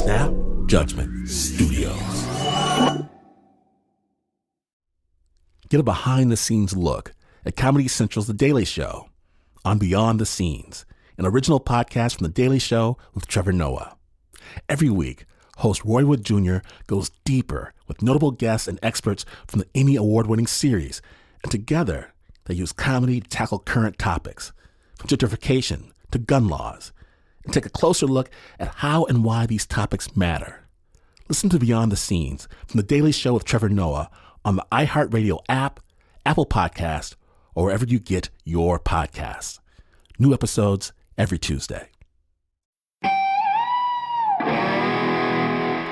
Snap Judgment Studios. Get a behind-the-scenes look at Comedy Central's The Daily Show on Beyond the Scenes, an original podcast from The Daily Show with Trevor Noah. Every week, host Roy Wood Jr. goes deeper with notable guests and experts from the Emmy Award-winning series, and together they use comedy to tackle current topics, from gentrification to gun laws, and take a closer look at how and why these topics matter. Listen to Beyond the Scenes from The Daily Show with Trevor Noah on the iHeartRadio app, Apple Podcast, or wherever you get your podcasts. New episodes every Tuesday.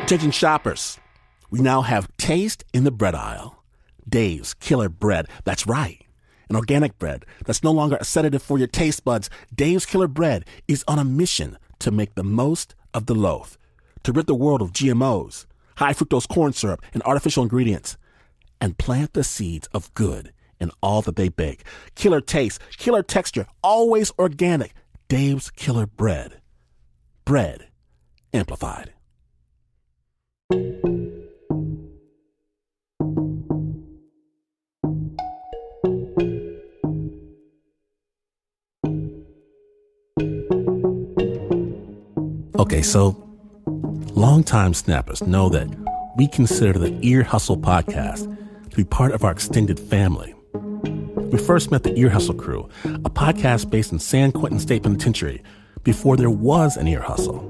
Attention shoppers, we now have taste in the bread aisle. Dave's Killer Bread, that's right. An organic bread that's no longer a sedative for your taste buds. Dave's Killer Bread is on a mission to make the most of the loaf, to rid the world of GMOs, high fructose corn syrup, and artificial ingredients, and plant the seeds of good in all that they bake. Killer taste, killer texture, always organic. Dave's Killer Bread. Bread amplified. Okay, so longtime snappers know that we consider the Ear Hustle podcast to be part of our extended family. We first met the Ear Hustle crew, a podcast based in San Quentin State Penitentiary, before there was an Ear Hustle.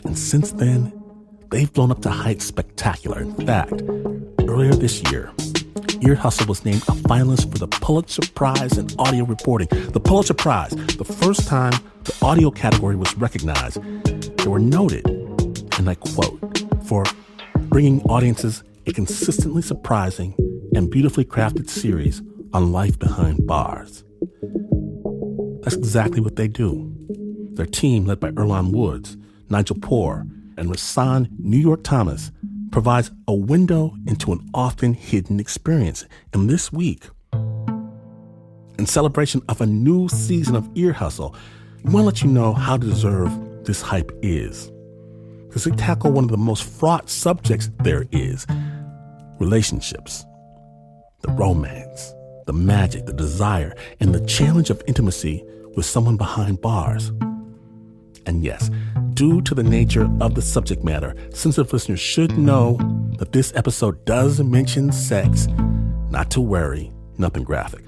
And since then, they've blown up to heights spectacular. In fact, earlier this year, Ear Hustle was named a finalist for the Pulitzer Prize in Audio Reporting. The Pulitzer Prize, the first time the audio category was recognized. They were noted, and I quote, for bringing audiences a consistently surprising and beautifully crafted series on life behind bars. That's exactly what they do. Their team, led by Earlonne Woods, Nigel Poor, and Rasan New York Thomas, provides a window into an often hidden experience. And this week, in celebration of a new season of Ear Hustle, we want to let you know how deserved this hype is. Because they tackle one of the most fraught subjects there is: relationships, the romance, the magic, the desire, and the challenge of intimacy with someone behind bars. And yes, due to the nature of the subject matter, sensitive listeners should know that this episode does mention sex. Not to worry, nothing graphic.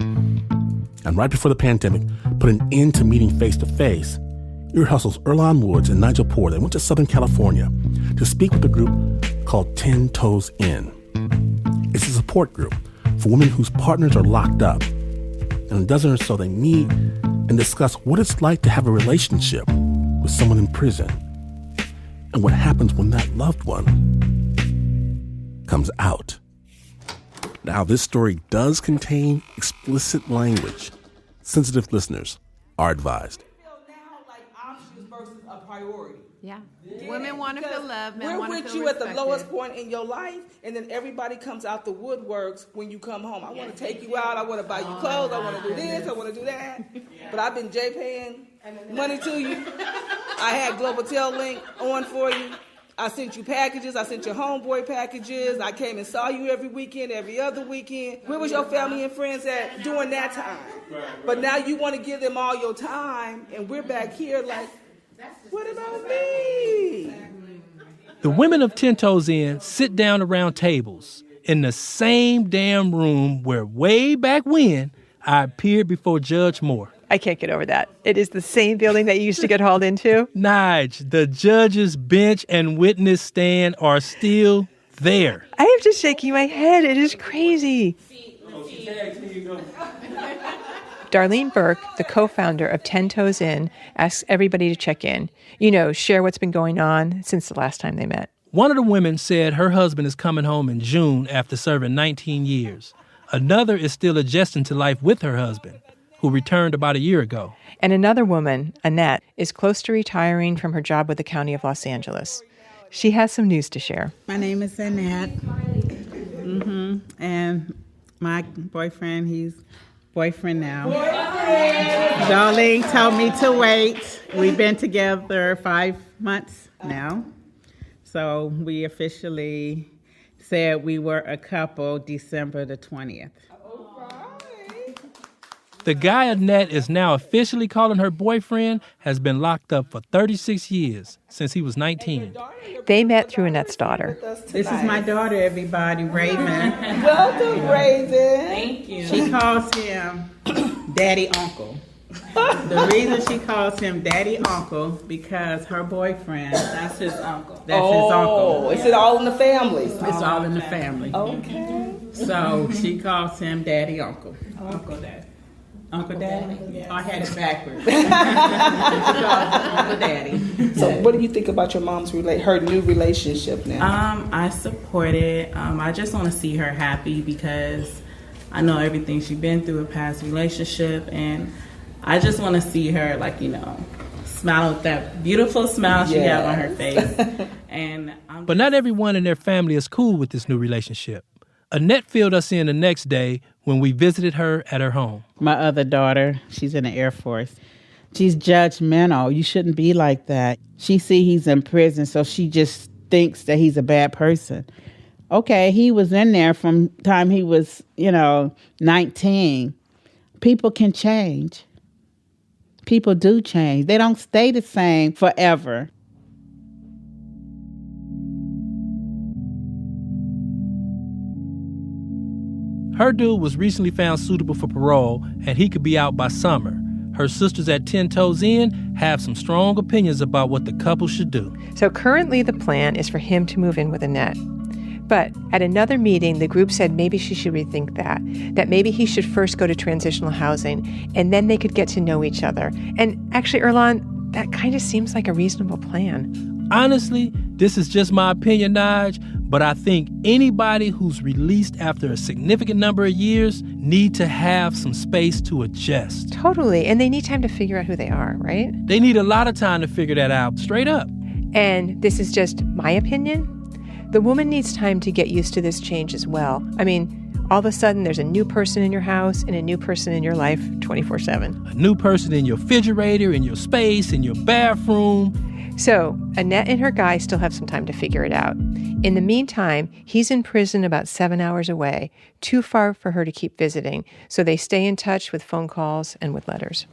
And right before the pandemic put an end to meeting face-to-face, Ear Hustle's Earlonne Woods and Nigel Poor, they went to Southern California to speak with a group called 10 Toes In. It's a support group for women whose partners are locked up. And a dozen or so, they meet and discuss what it's like to have a relationship with someone in prison and what happens when that loved one comes out. Now, this story does contain explicit language. Sensitive listeners are advised. Priority. Yeah. Women want to feel love, men want to feel respected. We're with you at the lowest point in your life, and then everybody comes out the woodworks when you come home. I want to take you out. I want to buy you clothes. I want to do this. I want to do that. But I've been paying money to you. I had Global Tel Link on for you. I sent you packages. I sent your homeboy packages. I came and saw you every weekend, every other weekend. Where was your family and friends at during that time? But now you want to give them all your time, and we're back here like, what about me? The women of 10 Toes In sit down around tables in the same damn room where way back when I appeared before Judge Moore. I can't get over that. It is the same building that you used to get hauled into. Nige, the judge's bench and witness stand are still there. I am just shaking my head. It is crazy. Darlene Burke, the co-founder of 10 Toes In, asks everybody to check in. Share what's been going on since the last time they met. One of the women said her husband is coming home in June after serving 19 years. Another is still adjusting to life with her husband, who returned about a year ago. And another woman, Annette, is close to retiring from her job with the County of Los Angeles. She has some news to share. My name is Annette. And my boyfriend, he's boyfriend now. Darlene told me to wait. We've been together 5 months now. So we officially said we were a couple December the 20th. The guy Annette is now officially calling her boyfriend has been locked up for 36 years, since he was 19. They met through Annette's daughter. This is my daughter, everybody, Raven. Welcome, Raven. Thank you. She calls him Daddy Uncle. The reason she calls him Daddy Uncle because her boyfriend, that's his uncle. That's his uncle. Is it all in the family? It's all in the family. Okay. So she calls him Daddy Uncle. Uncle Daddy. Uncle Daddy? Yes. I had it backwards. She calls him Uncle Daddy. So what do you think about your mom's her new relationship now? I support it. I just want to see her happy because I know everything she's been through a past relationship, and I just want to see her, smile with that beautiful smile she has on her face. But not everyone in their family is cool with this new relationship. Annette filled us in the next day when we visited her at her home. My other daughter, she's in the Air Force. She's judgmental. You shouldn't be like that. She see he's in prison, so she just thinks that he's a bad person. Okay, he was in there from time he was, 19. People can change. People do change. They don't stay the same forever. Her dude was recently found suitable for parole, and he could be out by summer. Her sisters at 10 Toes In have some strong opinions about what the couple should do. So currently the plan is for him to move in with Annette. But at another meeting, the group said maybe she should rethink that maybe he should first go to transitional housing, and then they could get to know each other. And actually, Erlon, that kind of seems like a reasonable plan. Honestly, this is just my opinion, Nige, but I think anybody who's released after a significant number of years need to have some space to adjust. Totally, and they need time to figure out who they are, right? They need a lot of time to figure that out, straight up. And this is just my opinion. The woman needs time to get used to this change as well. I mean, all of a sudden there's a new person in your house and a new person in your life 24/7. A new person in your refrigerator, in your space, in your bathroom. So Annette and her guy still have some time to figure it out. In the meantime, he's in prison about 7 hours away, too far for her to keep visiting. So they stay in touch with phone calls and with letters.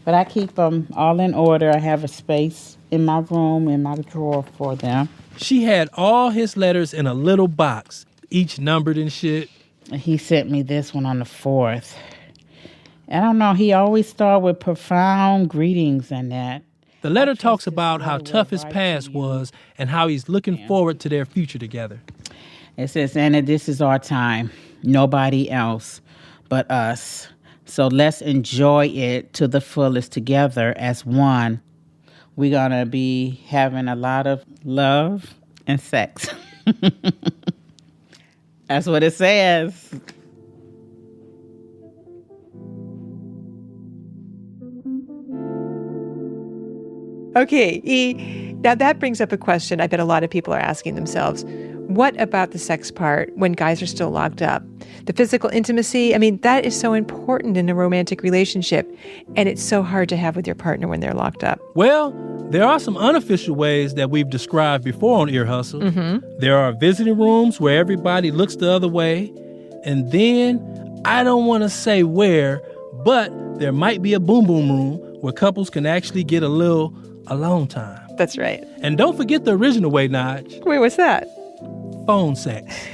But I keep them all in order. I have a space in my room, in my drawer for them. She had all his letters in a little box, each numbered and shit. He sent me this one on the 4th. I don't know, he always started with profound greetings and that. The letter talks about how tough his past was and how he's looking forward to their future together. It says, Anna, this is our time. Nobody else but us. So let's enjoy it to the fullest together as one. We're going to be having a lot of love and sex. That's what it says. Okay, E, now that brings up a question I bet a lot of people are asking themselves. What about the sex part when guys are still locked up? The physical intimacy, I mean, that is so important in a romantic relationship, and it's so hard to have with your partner when they're locked up. Well, there are some unofficial ways that we've described before on Ear Hustle. Mm-hmm. There are visiting rooms where everybody looks the other way, and then, I don't want to say where, but there might be a boom boom room where couples can actually get a little alone time. That's right. And don't forget the original way, Nige. Wait, what's that? Phone sex.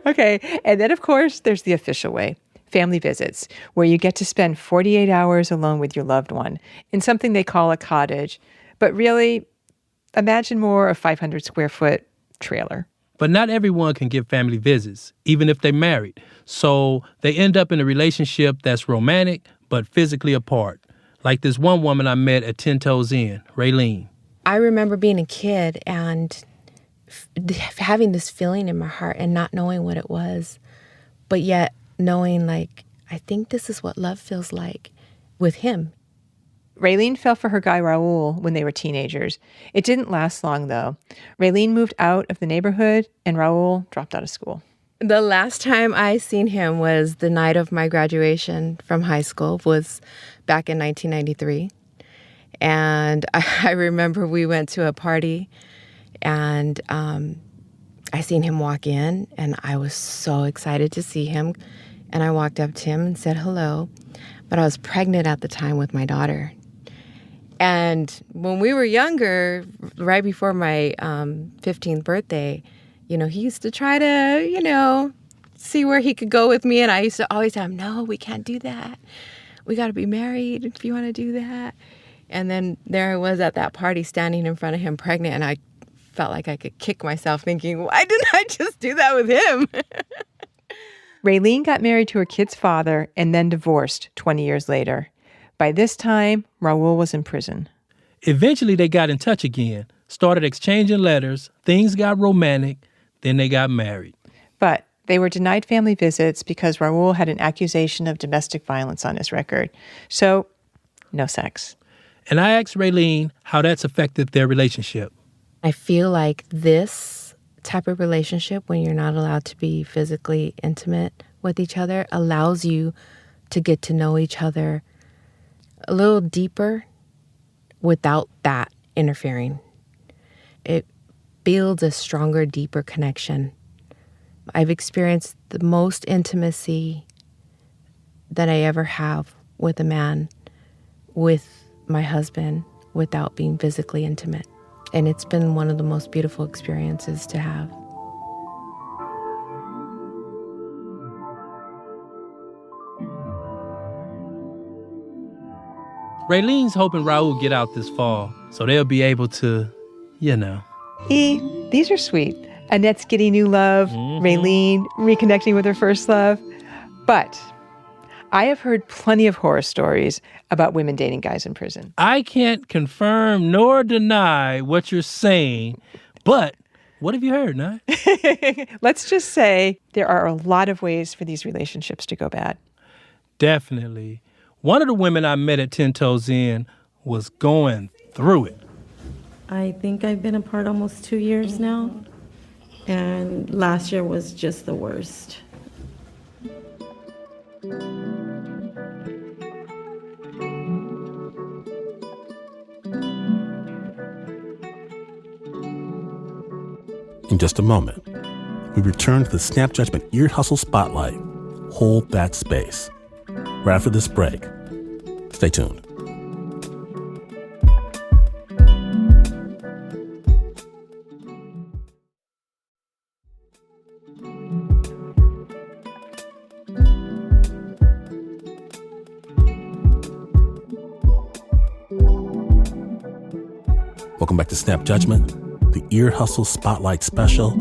Okay, and then of course there's the official way, family visits, where you get to spend 48 hours alone with your loved one in something they call a cottage, but really, imagine more a 500 square foot trailer. But not everyone can give family visits, even if they're married. So they end up in a relationship that's romantic, but physically apart. Like this one woman I met at 10 Toes In, Raylene. I remember being a kid and having this feeling in my heart and not knowing what it was, but yet knowing, like, I think this is what love feels like with him. Raylene fell for her guy Raul when they were teenagers. It didn't last long, though. Raylene moved out of the neighborhood, and Raul dropped out of school. The last time I seen him was the night of my graduation from high school, was back in 1993. And I remember we went to a party, and I seen him walk in, and I was so excited to see him. And I walked up to him and said hello. But I was pregnant at the time with my daughter. And when we were younger, right before my 15th birthday, he used to try to, see where he could go with me. And I used to always tell him, no, we can't do that. We got to be married if you want to do that. And then there I was at that party standing in front of him pregnant, and I felt like I could kick myself thinking, why didn't I just do that with him? Raylene got married to her kid's father and then divorced 20 years later. By this time, Raul was in prison. Eventually, they got in touch again, started exchanging letters, things got romantic, then they got married. But they were denied family visits because Raul had an accusation of domestic violence on his record. So, no sex. And I asked Raylene how that's affected their relationship. I feel like this type of relationship, when you're not allowed to be physically intimate with each other, allows you to get to know each other a little deeper without that interfering. It builds a stronger, deeper connection. I've experienced the most intimacy that I ever have with a man, with my husband, without being physically intimate. And it's been one of the most beautiful experiences to have. Raylene's hoping Raul get out this fall so they'll be able to, These are sweet. Annette's getting new love, Raylene reconnecting with her first love. But I have heard plenty of horror stories about women dating guys in prison. I can't confirm nor deny what you're saying, but what have you heard, Nye? Let's just say there are a lot of ways for these relationships to go bad. Definitely. One of the women I met at 10 Toes In was going through it. I think I've been apart almost 2 years now, and last year was just the worst. In just a moment, we return to the Snap Judgment Ear Hustle Spotlight. Hold that space. Right after this break. Stay tuned. Welcome back to Snap Judgment, the Ear Hustle Spotlight Special.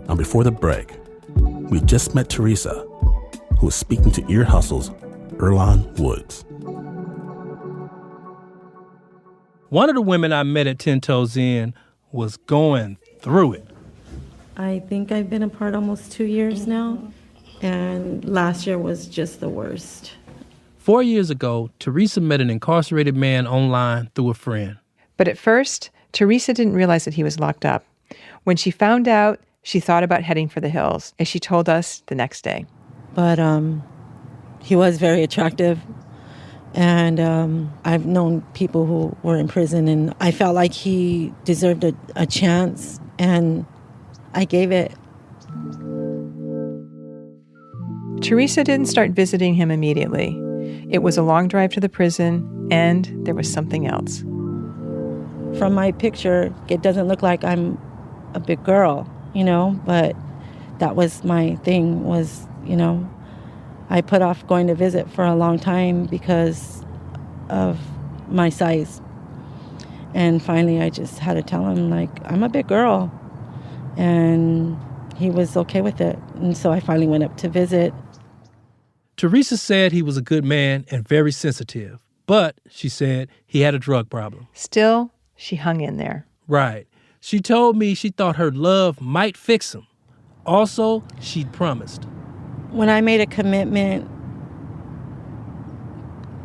Now, before the break, we just met Theresa, who was speaking to Ear Hustle's Earlonne Woods. One of the women I met at 10 Toes In was going through it. I think I've been apart almost 2 years now, and last year was just the worst. 4 years ago, Theresa met an incarcerated man online through a friend. But at first, Theresa didn't realize that he was locked up. When she found out, she thought about heading for the hills, as she told us the next day. But he was very attractive, and I've known people who were in prison, and I felt like he deserved a chance, and I gave it. Theresa didn't start visiting him immediately. It was a long drive to the prison, and there was something else. From my picture, it doesn't look like I'm a big girl, but that was my thing was, I put off going to visit for a long time because of my size. And finally, I just had to tell him, I'm a big girl. And he was okay with it. And so I finally went up to visit. Theresa said he was a good man and very sensitive. But, she said, he had a drug problem. Still, she hung in there. Right. She told me she thought her love might fix him. Also, she'd promised. When I made a commitment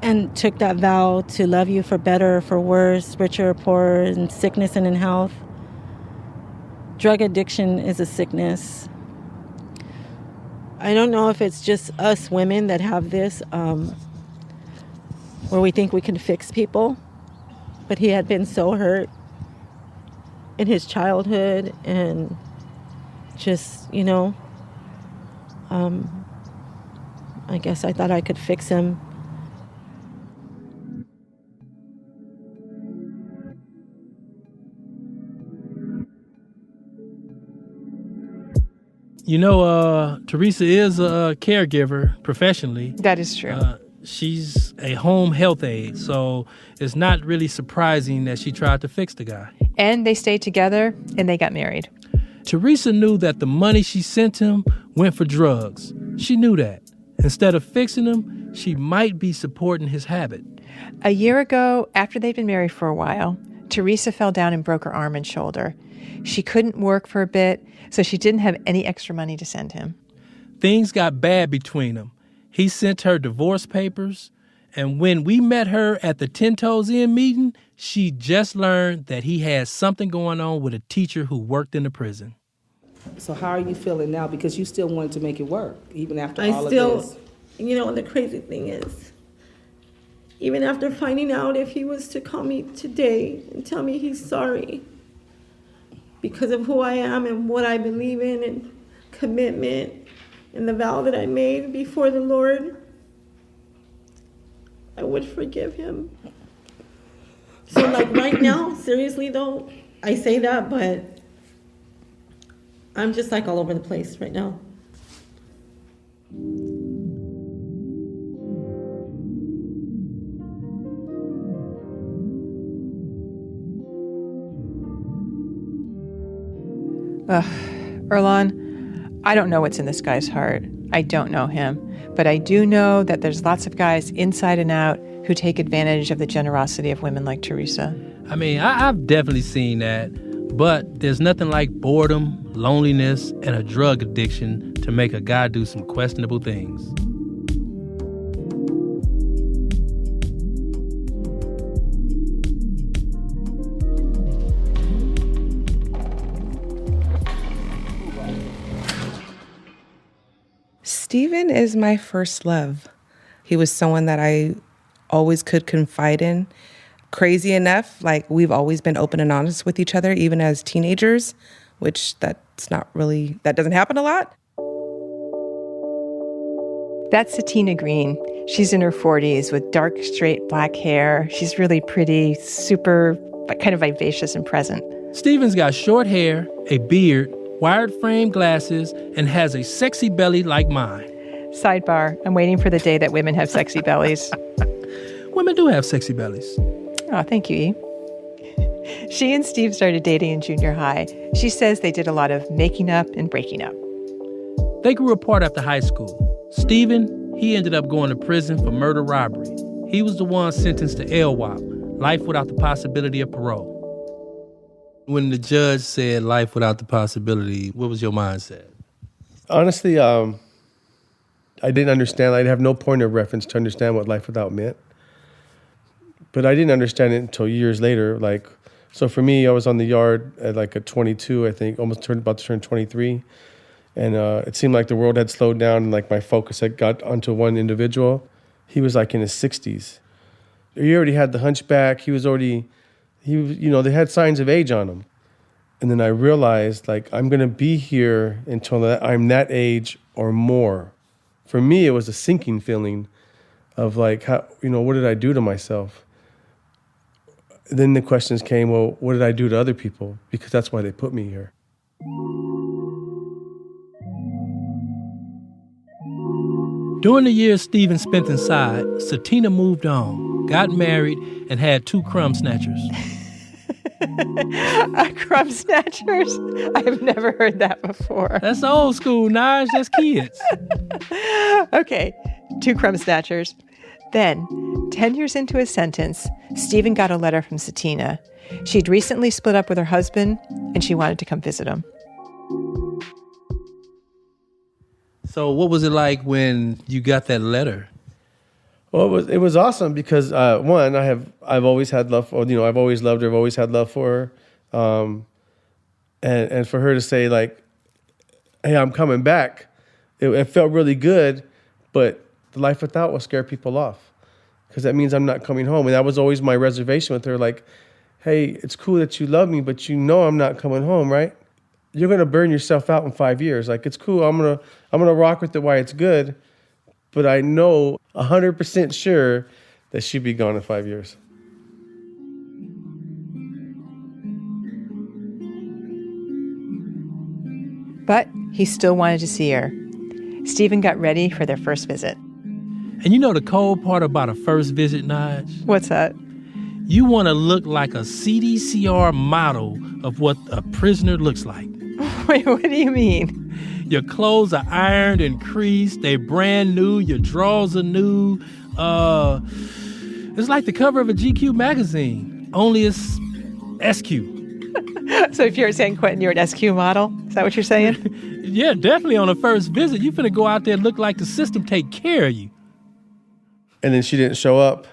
and took that vow to love you for better or for worse, richer or poorer, in sickness and in health, drug addiction is a sickness. I don't know if it's just us women that have this, where we think we can fix people. But he had been so hurt in his childhood and just, I guess I thought I could fix him. Theresa is a caregiver professionally. That is true. She's a home health aide, so it's not really surprising that she tried to fix the guy. And they stayed together, and they got married. Theresa knew that the money she sent him went for drugs. She knew that. Instead of fixing him, she might be supporting his habit. A year ago, after they'd been married for a while, Theresa fell down and broke her arm and shoulder. She couldn't work for a bit, so she didn't have any extra money to send him. Things got bad between them. He sent her divorce papers, and when we met her at the 10 Toes In meeting, she just learned that he had something going on with a teacher who worked in the prison. So how are you feeling now? Because you still wanted to make it work, even after all of this. The crazy thing is, even after finding out, if he was to call me today and tell me he's sorry because of who I am and what I believe in and commitment and the vow that I made before the Lord, I would forgive him. So right now, seriously though, I say that, but I'm just all over the place right now. Earlonne, I don't know what's in this guy's heart. I don't know him. But I do know that there's lots of guys inside and out who take advantage of the generosity of women like Theresa. I've definitely seen that. But there's nothing like boredom, loneliness, and a drug addiction to make a guy do some questionable things. Steven is my first love. He was someone that I always could confide in. Crazy enough, we've always been open and honest with each other, even as teenagers, which that doesn't happen a lot. That's Sutina Green. She's in her 40s with dark, straight black hair. She's really pretty, super, kind of vivacious and present. Steven's got short hair, a beard, wired frame glasses, and has a sexy belly like mine. Sidebar, I'm waiting for the day that women have sexy bellies. Women do have sexy bellies. Oh, thank you, E. She and Steve started dating in junior high. She says they did a lot of making up and breaking up. They grew apart after high school. Steven, he ended up going to prison for murder robbery. He was the one sentenced to LWOP, life without the possibility of parole. When the judge said life without the possibility, what was your mindset? Honestly, I didn't understand. I have no point of reference to understand what life without meant. But I didn't understand it until years later. So for me, I was on the yard at 22, I think, about to turn 23. And it seemed like the world had slowed down and my focus had got onto one individual. He was in his 60s. He already had the hunchback. They had signs of age on him. And then I realized I'm going to be here until I'm that age or more. For me, it was a sinking feeling of how, what did I do to myself? Then the questions came, well, what did I do to other people? Because that's why they put me here. During the years Steven spent inside, Sutina moved on, got married, and had 2 crumb snatchers. Crumb snatchers? I've never heard that before. That's old school, Naj. That's kids. Okay, 2 crumb snatchers. Then, 10 years into his sentence, Steven got a letter from Sutina. She'd recently split up with her husband, and she wanted to come visit him. So what was it like when you got that letter? Well, it was awesome because one, I've always had love for, I've always loved her, I've always had love for her, and for her to say hey, I'm coming back, it felt really good, but the life without will scare people off because that means I'm not coming home, and that was always my reservation with her. hey, it's cool that you love me, but you know I'm not coming home, right? You're gonna burn yourself out in 5 years. Like, it's cool. I'm gonna rock with it while it's good, but I know 100% sure that she'd be gone in 5 years. But he still wanted to see her. Stephen got ready for their first visit. And you know the cold part about a first visit, Naj? What's that? You want to look like a CDCR model of what a prisoner looks like. Wait, what do you mean? Your clothes are ironed and creased. They brand new. Your drawers are new. It's like the cover of a GQ magazine, only it's SQ. So if you're saying, Quentin, you're an SQ model? Is that what you're saying? Yeah, definitely on a first visit. You finna go out there and look like the system take care of you. And then she didn't show up.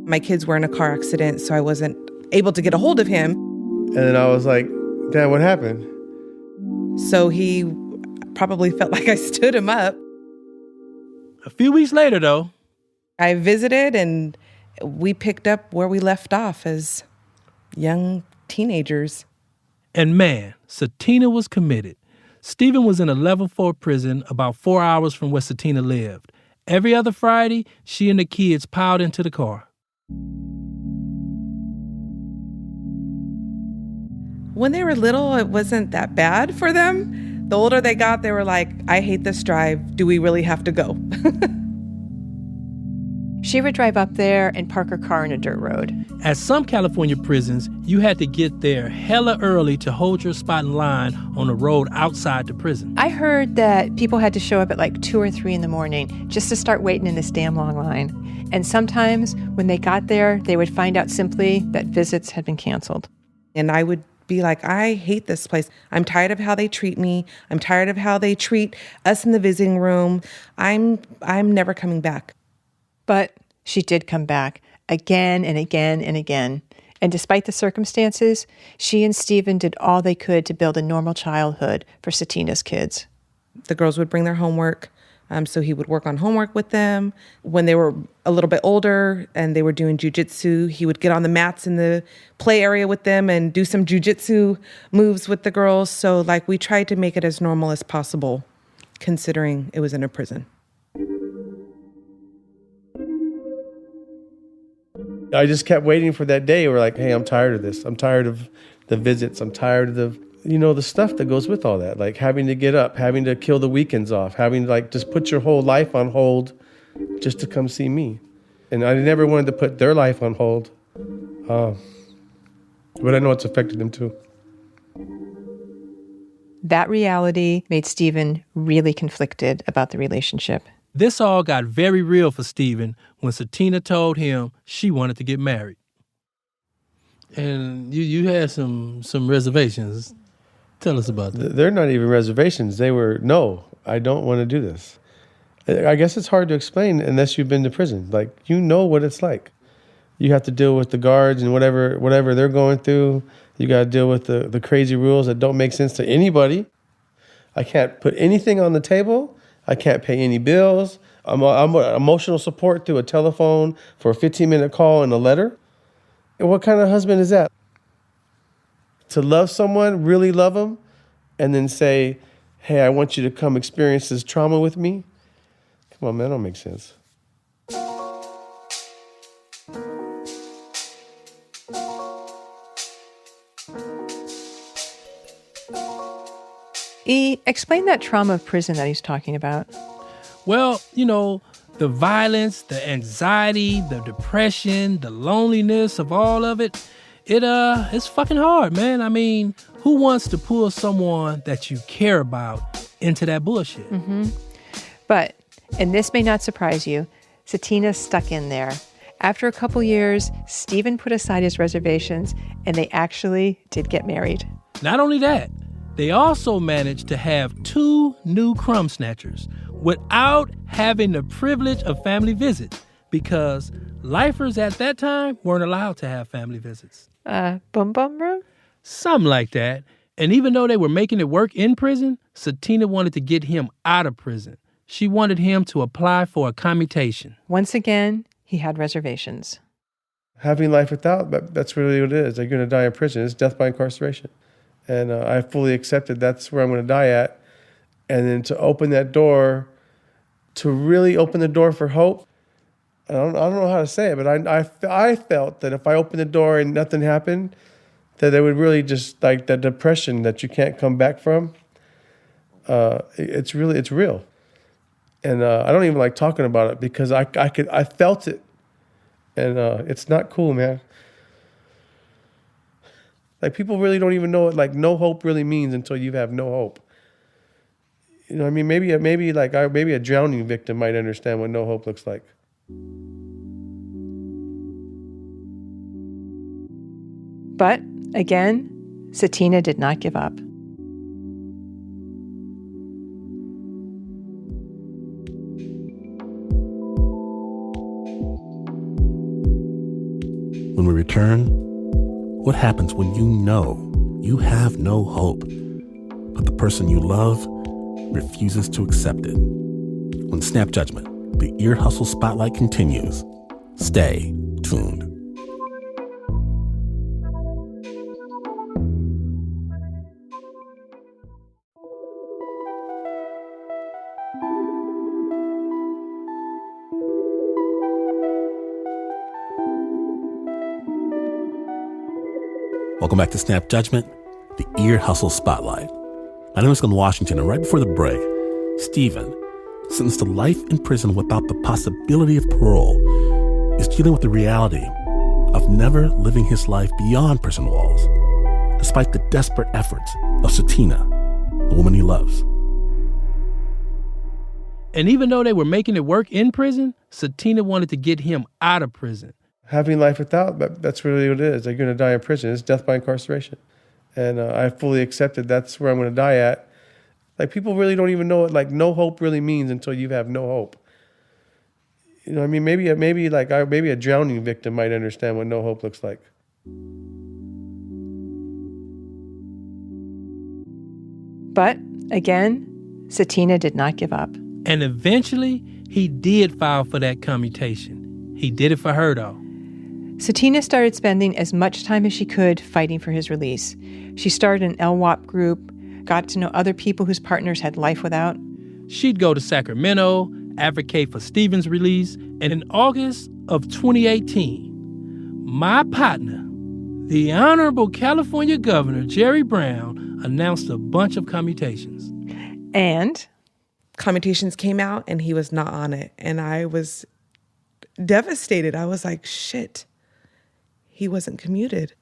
My kids were in a car accident, so I wasn't able to get a hold of him. And then I was like, Dad, what happened? So he probably felt like I stood him up. A few weeks later, though, I visited and we picked up where we left off as young teenagers. And man, Sutina was committed. Stephen was in a level 4 prison about 4 hours from where Sutina lived. Every other Friday, she and the kids piled into the car. When they were little, it wasn't that bad for them. The older they got, they were like, I hate this drive. Do we really have to go? She would drive up there and park her car in a dirt road. At some California prisons, you had to get there hella early to hold your spot in line on the road outside the prison. I heard that people had to show up at like 2 or 3 in the morning just to start waiting in this damn long line. And sometimes when they got there, they would find out simply that visits had been canceled. And I would be like, I hate this place. I'm tired of how they treat me. I'm tired of how they treat us in the visiting room. I'm never coming back. But she did come back again and again and again. And despite the circumstances, she and Stephen did all they could to build a normal childhood for Sutina's kids. The girls would bring their homework, so he would work on homework with them. When they were a little bit older and they were doing jujitsu, he would get on the mats in the play area with them and do some jujitsu moves with the girls. So, like, we tried to make it as normal as possible, considering it was in a prison. I just kept waiting for that day. We're like, hey, I'm tired of this. I'm tired of the visits. I'm tired of the stuff that goes with all that. Like having to get up, having to kill the weekends off, having to like just put your whole life on hold just to come see me. And I never wanted to put their life on hold. But I know it's affected them too. That reality made Stephen really conflicted about the relationship. This all got very real for Stephen when Sutina told him she wanted to get married. And you had some reservations. Tell us about that. They're not even reservations. They were, no, I don't want to do this. I guess it's hard to explain unless you've been to prison. Like, you know what it's like. You have to deal with the guards and whatever they're going through. You got to deal with the crazy rules that don't make sense to anybody. I can't put anything on the table. I can't pay any bills. I'm emotional support through a telephone for a 15-minute call and a letter. And what kind of husband is that? To love someone, really love them, and then say, hey, I want you to come experience this trauma with me? Come on, man, that don't make sense. Explain that trauma of prison that he's talking about. Well, the violence, the anxiety, the depression, the loneliness of all of it, it's fucking hard, man. I mean, who wants to pull someone that you care about into that bullshit? Mm-hmm. But, and this may not surprise you, Sutina stuck in there. After a couple years, Stephen put aside his reservations and they actually did get married. Not only that, they also managed to have 2 new crumb snatchers without having the privilege of family visits because lifers at that time weren't allowed to have family visits. Bum room? Something like that. And even though they were making it work in prison, Sutina wanted to get him out of prison. She wanted him to apply for a commutation. Once again, he had reservations. Having life without, that's really what it is. You're going to die in prison. It's death by incarceration. And I fully accepted that's where I'm going to die at. And then to open that door, to really open the door for hope, I don't know how to say it, but I felt that if I opened the door and nothing happened, that it would really just, like that depression that you can't come back from, it's real. And I don't even like talking about it because I felt it. And it's not cool, man. Like, people really don't even know what, like, no hope really means until you have no hope. You know what I mean? Maybe a drowning victim might understand what no hope looks like. But, again, Sutina did not give up. When we return, what happens when you know you have no hope, but the person you love refuses to accept it? When Snap Judgment, the Ear Hustle Spotlight continues. Stay tuned. Welcome back to Snap Judgment, the Ear Hustle Spotlight. My name is Glenn Washington, and right before the break, Stephen, sentenced to life in prison without the possibility of parole, is dealing with the reality of never living his life beyond prison walls, despite the desperate efforts of Sutina, the woman he loves. And even though they were making it work in prison, Sutina wanted to get him out of prison. Having life without, that's really what it is. You're going to die in prison. It's death by incarceration. And I fully accepted that's where I'm going to die at. Like, people really don't even know what, like, no hope really means until you have no hope. You know what I mean? Maybe a drowning victim might understand what no hope looks like. But, again, Sutina did not give up. And eventually, he did file for that commutation. He did it for her, though. Sutina started spending as much time as she could fighting for his release. She started an LWAP group, got to know other people whose partners had life without. She'd go to Sacramento, advocate for Stephen's release, and in August of 2018, my partner, the Honorable California Governor Jerry Brown, announced a bunch of commutations. And commutations came out and he was not on it. And I was devastated. I was like, shit, he wasn't commuted.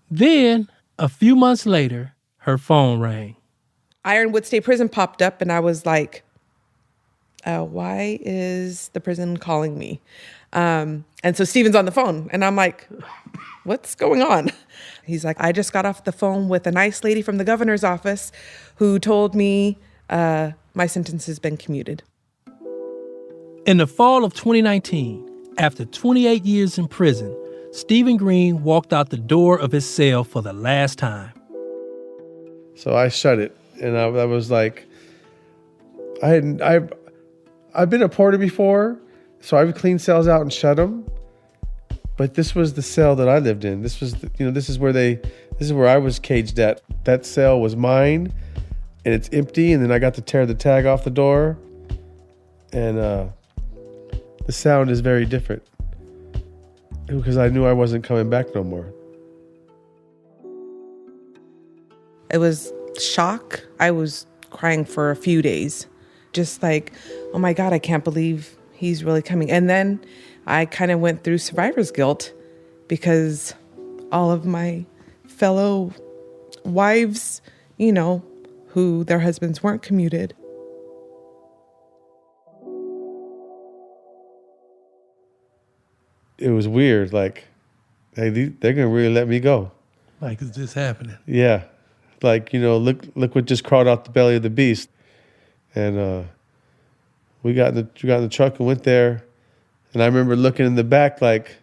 Then, a few months later, her phone rang. Ironwood State Prison popped up and I was like, why is the prison calling me? And so Stephen's on the phone and I'm like, what's going on? He's like, I just got off the phone with a nice lady from the governor's office who told me my sentence has been commuted. In the fall of 2019, after 28 years in prison, Stephen Green walked out the door of his cell for the last time. So I shut it, and I was like, I've been a porter before, so I would clean cells out and shut them. But this was the cell that I lived in. This was, this is where I was caged at. That cell was mine, and it's empty. And then I got to tear the tag off the door, and the sound is very different because I knew I wasn't coming back no more. It was shock. I was crying for a few days, just like, oh my God, I can't believe he's really coming. And then I kind of went through survivor's guilt because all of my fellow wives, who their husbands weren't commuted. It was weird. Like, hey, they're going to really let me go. Like, is this happening? Yeah. Like, look what just crawled out the belly of the beast. And we got in the truck and went there. And I remember looking in the back like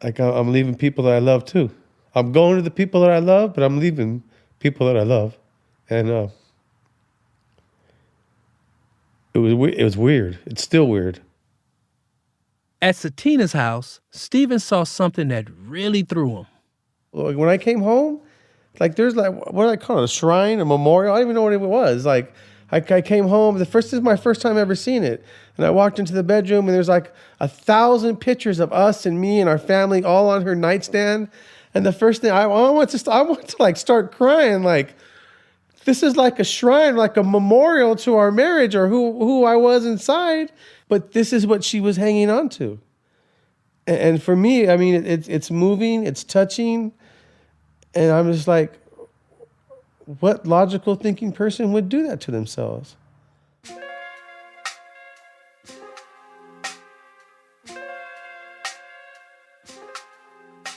I'm leaving people that I love too. I'm going to the people that I love, but I'm leaving people that I love. And it was weird. It's still weird. At Sutina's house, Stephen saw something that really threw him. Like when I came home, like there's like, what do I call it, a shrine, a memorial? I don't even know what it was. Like I came home, this is my first time ever seeing it. And I walked into the bedroom and there's like 1,000 pictures of us and me and our family all on her nightstand. And the first thing I want to like start crying, like, this is like a shrine, like a memorial to our marriage or who I was inside. But this is what she was hanging on to. And for me, I mean, it's moving, it's touching. And I'm just like, what logical thinking person would do that to themselves?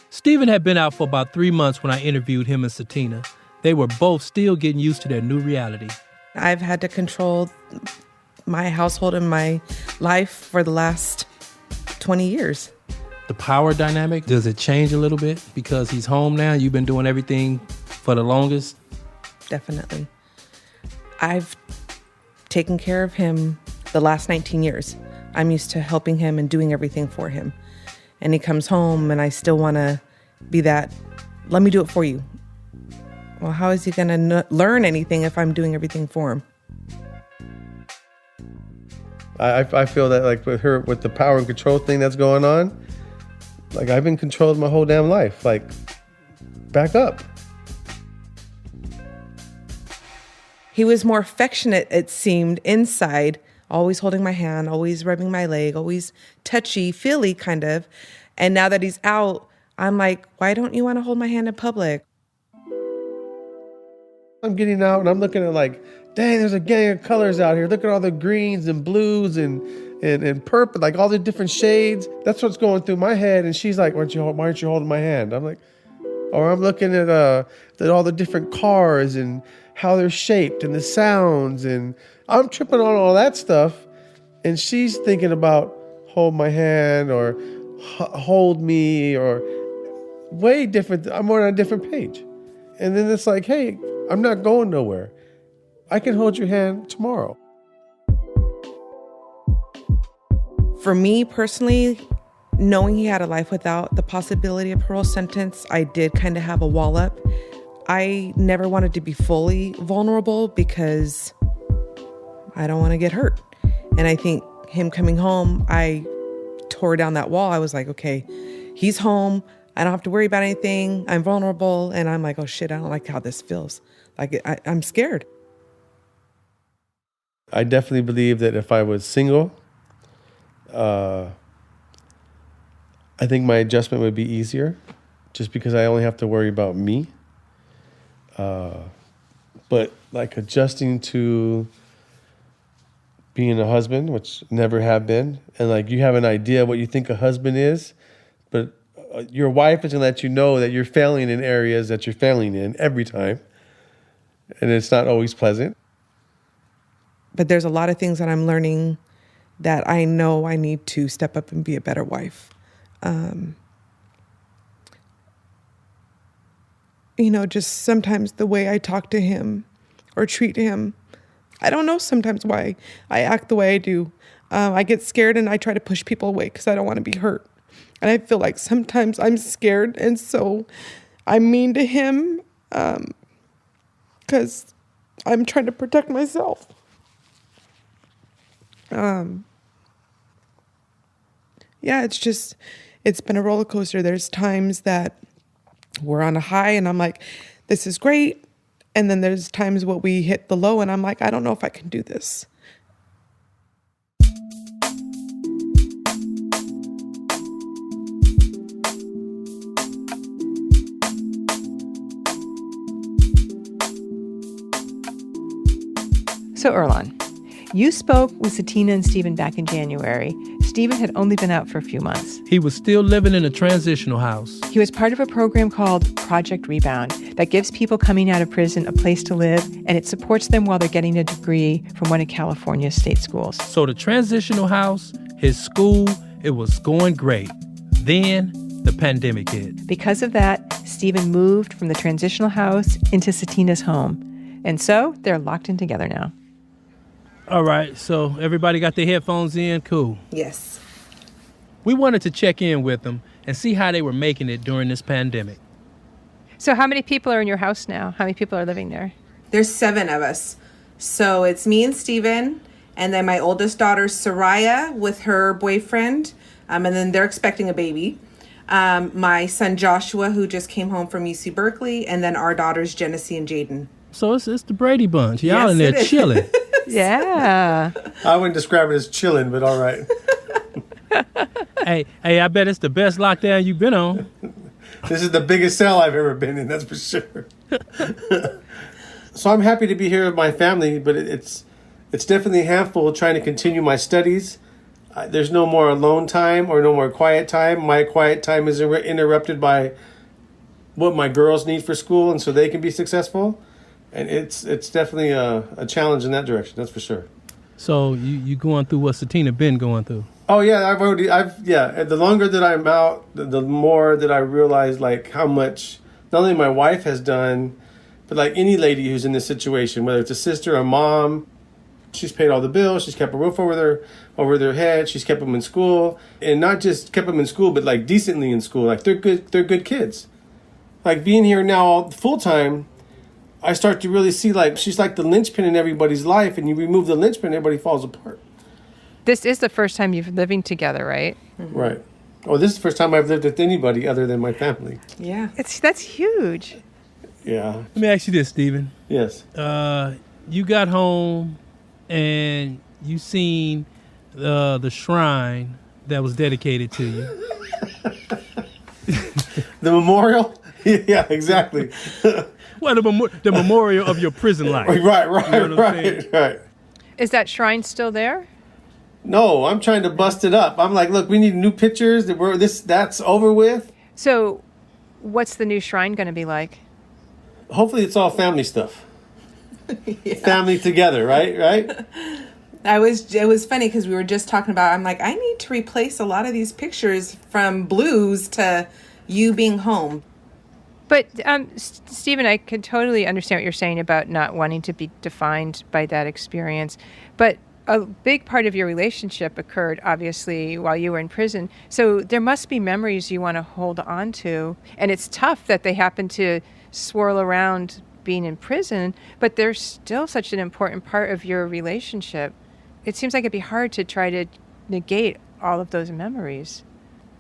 Stephen had been out for about 3 months when I interviewed him and Sutina. They were both still getting used to their new reality. I've had to control my household and my life for the last 20 years. The power dynamic, does it change a little bit because he's home now? You've been doing everything for the longest? Definitely. I've taken care of him the last 19 years. I'm used to helping him and doing everything for him. And he comes home and I still want to be that, let me do it for you. Well, how is he going to learn anything if I'm doing everything for him? I feel that like with the power and control thing that's going on, like I've been controlled my whole damn life. Like, back up. He was more affectionate, it seemed, inside, always holding my hand, always rubbing my leg, always touchy, feely kind of. And now that he's out, I'm like, why don't you want to hold my hand in public? I'm getting out and I'm looking at like, dang, there's a gang of colors out here. Look at all the greens and blues and purple, like all the different shades. That's what's going through my head. And she's like, why aren't you holding my hand? I'm like, or I'm looking at all the different cars and how they're shaped and the sounds. And I'm tripping on all that stuff. And she's thinking about hold my hand or hold me or way different. I'm on a different page. And then it's like, hey, I'm not going nowhere. I can hold your hand tomorrow. For me personally, knowing he had a life without the possibility of parole sentence, I did kind of have a wall up. I never wanted to be fully vulnerable because I don't want to get hurt. And I think him coming home, I tore down that wall. I was like, okay, he's home. I don't have to worry about anything. I'm vulnerable. And I'm like, oh shit, I don't like how this feels. Like I'm scared. I definitely believe that if I was single, I think my adjustment would be easier just because I only have to worry about me. But like adjusting to being a husband, which never have been, and like you have an idea what you think a husband is, but your wife is going to let you know that you're failing in areas that you're failing in every time. And it's not always pleasant. But there's a lot of things that I'm learning that I know I need to step up and be a better wife. Just sometimes the way I talk to him or treat him, I don't know sometimes why I act the way I do. I get scared and I try to push people away because I don't want to be hurt. And I feel like sometimes I'm scared and so I'm mean to him because I'm trying to protect myself. It's been a roller coaster. There's times that we're on a high and I'm like, this is great. And then there's times where we hit the low and I'm like, I don't know if I can do this. So Earlonne, you spoke with Sutina and Stephen back in January. Stephen had only been out for a few months. He was still living in a transitional house. He was part of a program called Project Rebound that gives people coming out of prison a place to live, and it supports them while they're getting a degree from one of California's state schools. So the transitional house, his school, it was going great. Then the pandemic hit. Because of that, Stephen moved from the transitional house into Sutina's home. And so they're locked in together now. All right, so everybody got their headphones in? Cool. Yes. we wanted to check in with them and see how they were making it during this pandemic. So how many people are in your house now? How many people are living there? There's 7 of us. So it's me and Steven, and then my oldest daughter, Soraya, with her boyfriend, and then they're expecting a baby. My son, Joshua, who just came home from UC Berkeley, and then our daughters, Genesee and Jaden. So it's the Brady Bunch. Y'all Yes, in there it is. chilling. Yeah. I wouldn't describe it as chilling, but all right. Hey, I bet it's the best lockdown you've been on. This is the biggest cell I've ever been in, that's for sure. So I'm happy to be here with my family, but it's definitely a handful trying to continue my studies. There's no more alone time or no more quiet time. My quiet time is interrupted by what my girls need for school, and so they can be successful. And it's definitely a challenge in that direction, that's for sure. So you going through what Sutina been going through? Oh yeah, the longer that I'm out, the more that I realize like how much not only my wife has done, but like any lady who's in this situation, whether it's a sister or mom, she's paid all the bills, she's kept a roof over their head, she's kept them in school, and not just kept them in school, but like decently in school. Like they're good kids. Like being here now full time, I start to really see like she's like the linchpin in everybody's life, and you remove the linchpin, everybody falls apart. This is the first time you've living together, right? Mm-hmm. Right. Oh, this is the first time I've lived with anybody other than my family. Yeah. That's huge. Yeah. Let me ask you this, Stephen. Yes. You got home and you seen the shrine that was dedicated to you. The memorial? Yeah, exactly. Well, the memorial of your prison life. Right, You know what I'm saying? right. Is that shrine still there? No, I'm trying to bust it up. I'm like, look, we need new pictures. That's over with. So what's the new shrine going to be like? Hopefully it's all family stuff. Yeah. Family together, right? It was funny because we were just talking about, I'm like, I need to replace a lot of these pictures from blues to you being home. But Stephen, I could totally understand what you're saying about not wanting to be defined by that experience. But a big part of your relationship occurred, obviously, while you were in prison. So there must be memories you want to hold on to. And it's tough that they happen to swirl around being in prison, but they're still such an important part of your relationship. It seems like it'd be hard to try to negate all of those memories.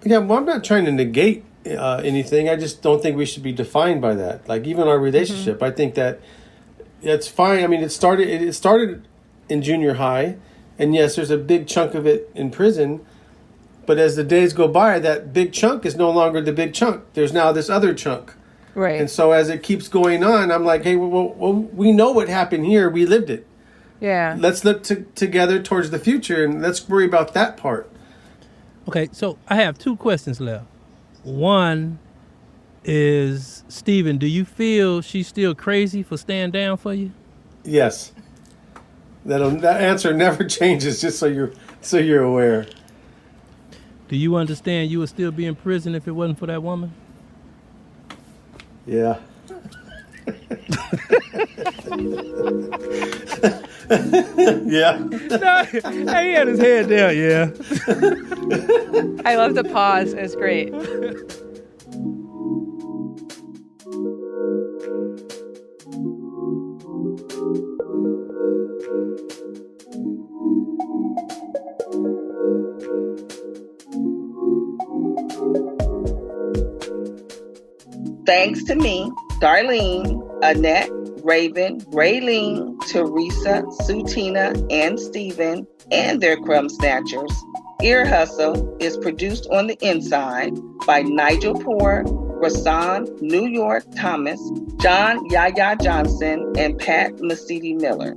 Yeah, well, I'm not trying to negate anything. I just don't think we should be defined by that. Like even our relationship, I think that it's fine. I mean, it started in junior high, and yes, there's a big chunk of it in prison. But as the days go by, that big chunk is no longer the big chunk. There's now this other chunk. Right. And so as it keeps going on, I'm like, hey, well, we know what happened here. We lived it. Yeah. Let's look together towards the future, and let's worry about that part. Okay, so I have 2 questions left. One is, Stephen, do you feel she's still crazy for staying down for you? Yes. That answer never changes, just so you're aware. Do you understand you would still be in prison if it wasn't for that woman? Yeah. Yeah. No, he had his head down, yeah. I love the pause. It's great. Thanks to me, Darlene, Annette, Raven, Raylene, Theresa, Sutina, and Steven, and their crumb snatchers, Ear Hustle is produced on the inside by Nigel Poor, Rasan New York Thomas, John Yaya Johnson, and Pat Mesiti Miller.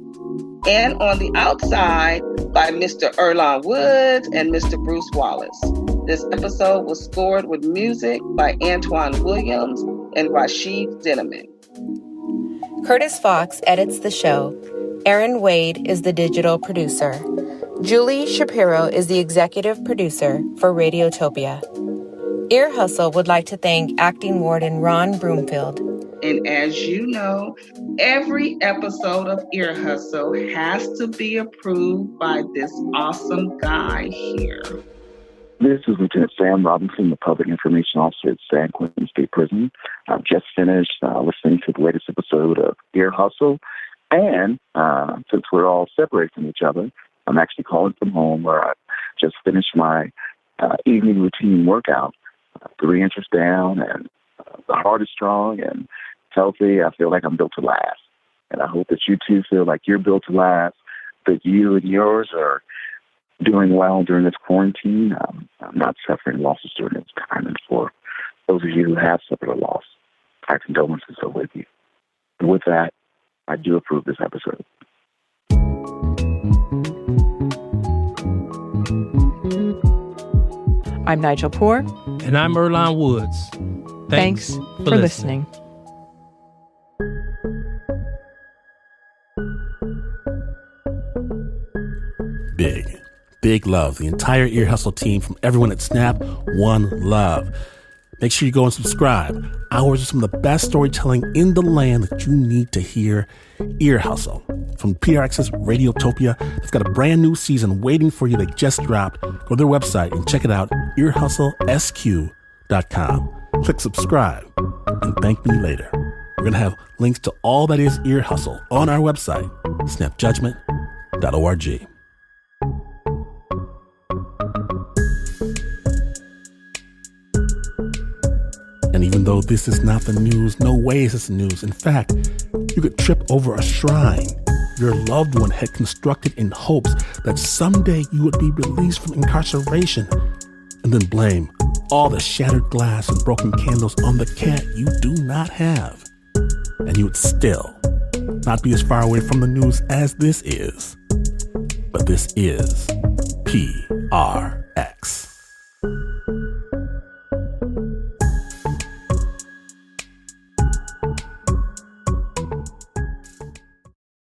And on the outside by Mr. Erlon Woods and Mr. Bruce Wallace. This episode was scored with music by Antoine Williams and Rashid Zinneman. Curtis Fox edits the show. Aaron Wade is the digital producer. Julie Shapiro is the executive producer for Radiotopia. Ear Hustle would like to thank acting warden Ron Broomfield. And as you know, every episode of Ear Hustle has to be approved by this awesome guy here. This is Lieutenant Sam Robinson, the Public Information Officer at San Quentin State Prison. I've just finished listening to the latest episode of Ear Hustle. And since we're all separated from each other, I'm actually calling from home where I just finished my evening routine workout. 3 inches down, and the heart is strong and healthy. I feel like I'm built to last. And I hope that you too feel like you're built to last, that you and yours are doing well during this quarantine. I'm not suffering losses during this time. And for those of you who have suffered a loss, our condolences are with you. And with that, I do approve this episode. I'm Nigel Poor. And I'm Earlonne Woods. Thanks for listening. Big love. The entire Ear Hustle team from everyone at Snap, one love. Make sure you go and subscribe. Ours are some of the best storytelling in the land that you need to hear. Ear Hustle from PRX's Radiotopia. It's got a brand new season waiting for you. They just dropped. Go to their website and check it out, earhustlesq.com. Click subscribe and thank me later. We're going to have links to all that is Ear Hustle on our website, snapjudgment.org. And even though this is not the news, no way is this the news. In fact, you could trip over a shrine your loved one had constructed in hopes that someday you would be released from incarceration, and then blame all the shattered glass and broken candles on the cat you do not have. And you would still not be as far away from the news as this is. But this is PR.